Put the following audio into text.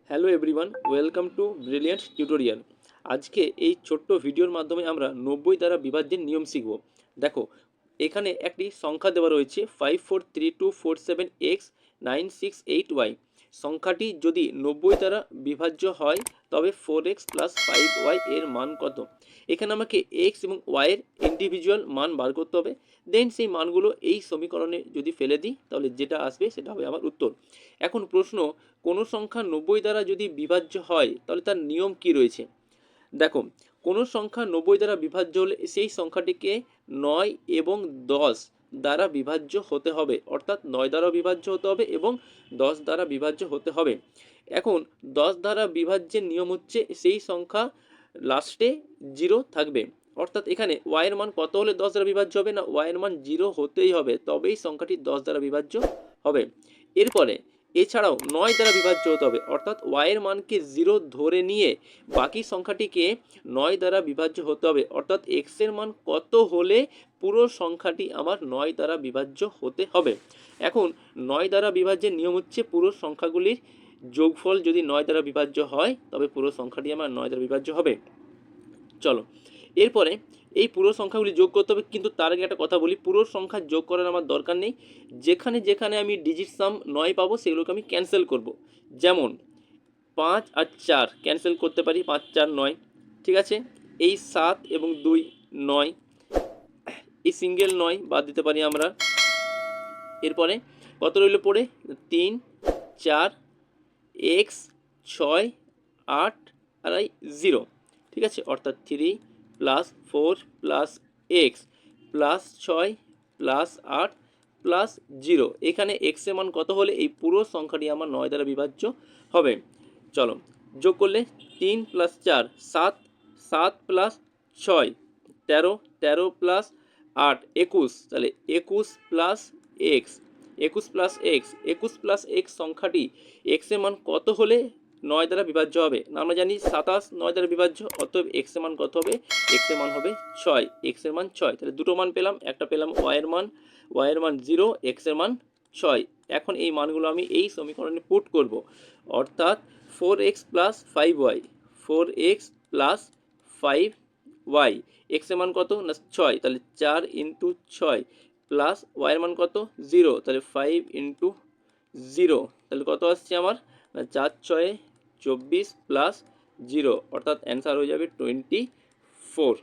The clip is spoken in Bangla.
Hello everyone, welcome to brilliant tutorial. আজকে এই ছোট্ট ভিডিওর মাধ্যমে আমরা 90 দ্বারা বিভাজ্যের নিয়ম শিখব। দেখো, এখানে একটি সংখ্যা দেওয়া রয়েছে 543247x968y। সংখ্যাটি যদি 90 দ্বারা বিভাজ্য হয় তবে 4x প্লাস 5y এর মান কত? এখানে আমাকে x এবং y এর ইন্ডিভিজুয়াল মান বার করতে হবে। দেন সেই মানগুলো এই সমীকরণে যদি ফেলে দিই তাহলে যেটা আসবে সেটা হবে আমার উত্তর। এখন প্রশ্ন, কোনো সংখ্যা 90 দ্বারা যদি বিভাজ্য হয় তাহলে তার নিয়ম কি রয়েছে? দেখো, কোনো সংখ্যা 90 দ্বারা বিভাজ্য হলে সেই সংখ্যাটিকে 9 এবং 10 দ্বারা বিভাজ্য হতে হবে, অর্থাৎ 9 দ্বারা বিভাজ্য হতে হবে এবং 10 দ্বারা বিভাজ্য হতে হবে। এখন 10 দ্বারা বিভাজ্যের নিয়ম হচ্ছে সেই সংখ্যা লাস্টে 0 থাকবে, অর্থাৎ এখানে y এর মান কত হলে 10 দ্বারা বিভাজ্য হবে? না, y এর মান 0 হতেই হবে, তবেই সংখ্যাটি 10 দ্বারা বিভাজ্য হবে। এরপরে এছাড়াও 9 দ্বারা বিভাজ্য হতে হবে, অর্থাৎ y এর মানকে 0 ধরে নিয়ে বাকি সংখ্যাটিকে 9 দ্বারা বিভাজ্য হতে হবে, অর্থাৎ x এর মান কত হলে পুরো সংখ্যাটি আমার 9 দ্বারা বিভাজ্য হতে হবে। এখন 9 দ্বারা বিভাজ্যের নিয়ম হচ্ছে পুরো সংখ্যাগুলির যোগফল যদি 9 দ্বারা বিভাজ্য হয় তবে পুরো সংখ্যাটি আমার 9 দ্বারা বিভাজ্য হবে। চলো, এরপরে এই পুরো সংখ্যাগুলি যোগ করতে হবে, কিন্তু তার আগে একটা কথা বলি, পুরো সংখ্যা যোগ করার আমার দরকার নেই। যেখানে যেখানে আমি ডিজিট সাম 9 পাবো সেগুলোকে আমি ক্যান্সেল করব। যেমন 5 আর 4 ক্যান্সেল করতে পারি, 5 4 9। ঠিক আছে, এই 7 এবং 2 9, এই সিঙ্গেল 9 বাদ দিতে পারি আমরা। এরপরে কত রইল পড়ে? 3 4 x 6 8 আর 0। ঠিক আছে, অর্থাৎ 3 plus 4 plus x plus 6 plus 8 plus 0। এখানে এক্স এর মান কত হলে এই পুরো সংখ্যাটি আমার 9 দ্বারা বিভাজ্য হবে? চলো, যোগ করলে 3 প্লাস 4 7, 7 প্লাস 6 13, 13 প্লাস 8 21, তাহলে 21 plus x, 21 plus x, 21 plus x সংখ্যাটি এক্স এর মান কত হলে 9 দ্বারা বিভাজ্য হবে? না, আমরা জানি 27 9 দ্বারা বিভাজ্য, অতএব এক্স এর মান কত হবে? এক্স এর মান হবে 6, এক্স এর মান 6। তাহলে দুটো মান পেলাম, একটা পেলাম y এর মান, y এর মান 0, এক্স এর মান 6। এখন এই মানগুলো আমি এই সমীকরণে পুট করব, অর্থাৎ 4x plus 5y, 4x plus 5y, x এর মান কত? না 6, তাহলে 4 ইন্টু 6 প্লাস y এর মান কত? 0, তাহলে 5 ইন্টু 0, তাহলে কত আসছে আমার? 4 6 24 প্লাস 0, অর্থাৎ অ্যান্সার হয়ে যাবে 24।